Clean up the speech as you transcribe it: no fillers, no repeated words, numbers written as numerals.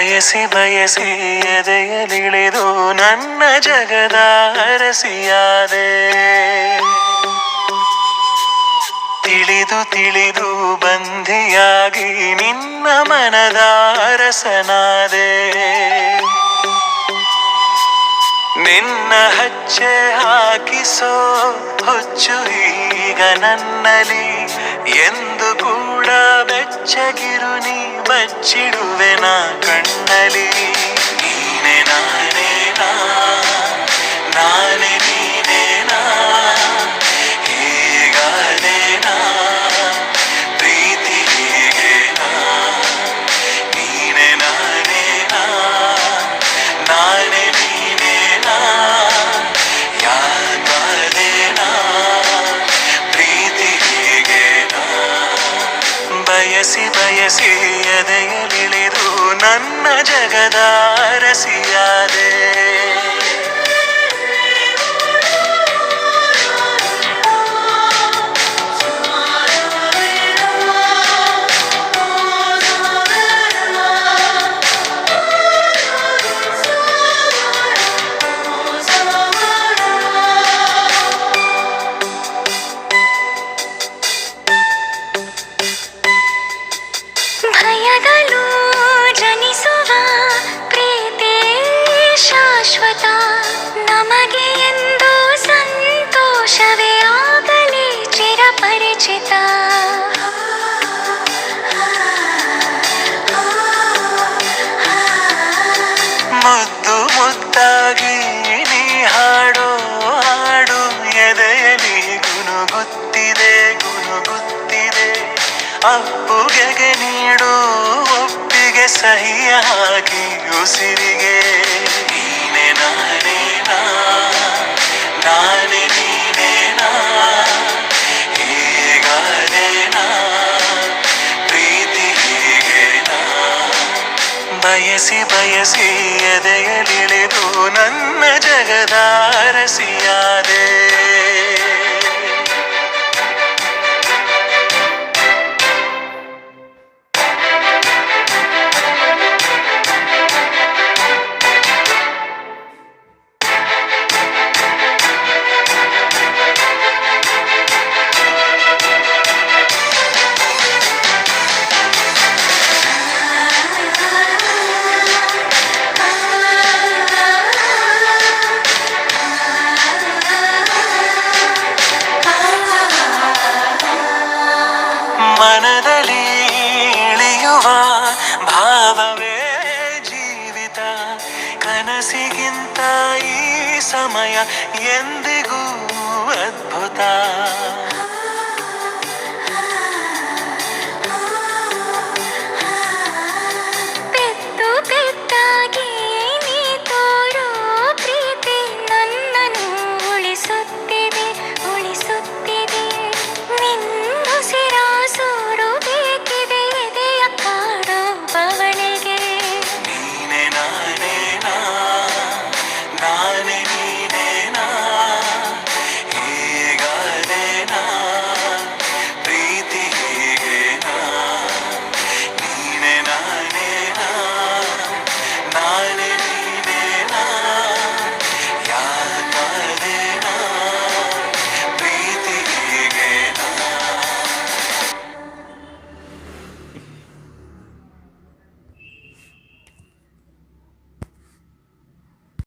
ಬಯಸಿ ಬಯಸಿ ಎದೆಯಲಿಳಿದು ನನ್ನ ಜಗದ ಅರಸಿಯಾದೆ. ತಿಳಿದು ತಿಳಿದು ಬಂಧಿಯಾಗಿ ನಿನ್ನ ಮನದ ಅರಸನಾದೆ. ನಿನ್ನ ಹಚ್ಚೆ ಹಾಕಿಸೋ ಹೊಚ್ಚು ಈಗ ನನ್ನಲ್ಲಿ ಎಂದು ಕೂಡ ಬೆಚ್ಚಗಿರು ನೀ ಬಚ್ಚಿಡುವೆನ ಕಣ್ಣಲಿ. ನೀನೆ ನಾನೇನಾ ನಾನೇ ನೀನೇನಾ ಹೀಗಾದೇನಾ ಪ್ರೀತಿ ಹೀಗೇನಾ. ನೀನೆ ನಾನೇನಾ ನಾನೇ ನೀನೇನಾ ಯಾಕಾದೇನಾ ಪ್ರೀತಿ ಹೀಗೇನಾ. ಬಯಸಿ ಬಯಸಿ ಎದೆಯಲಿಳಿದು ನನ್ನ ಜಗದ ಅರಸಿಯಾದೆ. ಭಯಗಳು ಜನಿಸುವ ಪ್ರೀತಿ ಶಾಶ್ವತ. ನಮಗೆ ಎಂದು ಸಂತೋಷವೇ ಆಗಲಿ ಚಿರಪರಿಚಿತ. ಮುದ್ದು ಮುದ್ದಾಗಿ ನೀ ಹಾಡೋ ಹಾಡು ಎದೆಯಲಿ ಗುನುಗುತ್ತಿದೆ ಗುನುಗುತ್ತಿದೆ. ಅಪ್ಪುಗೆಗೆ ನೀಡು ಒಪ್ಪಿಗೆ ಸಹಿಯ ಹಾಕಿ ಉಸಿರಿಗೆ. ನೀನೆ ನಾನೇನಾ ನಾನೇ ನೀನೇನಾ ಹೀಗಾದೇನಾ ಪ್ರೀತಿ ಹೀಗೇನಾ. ಬಯಸಿ ಬಯಸಿ ಎದೆಯಲಿಳಿದು ನನ್ನ ಜಗದ ಅರಸಿಯಾದೆ. ಮನದಲ್ಲಿ ಇಳಿಯುವ ಭಾವವೇ ಜೀವಿತ. ಕನಸಿಗಿಂತ ಈ ಸಮಯ ಎಂದಿಗೂ ಅದ್ಭುತ.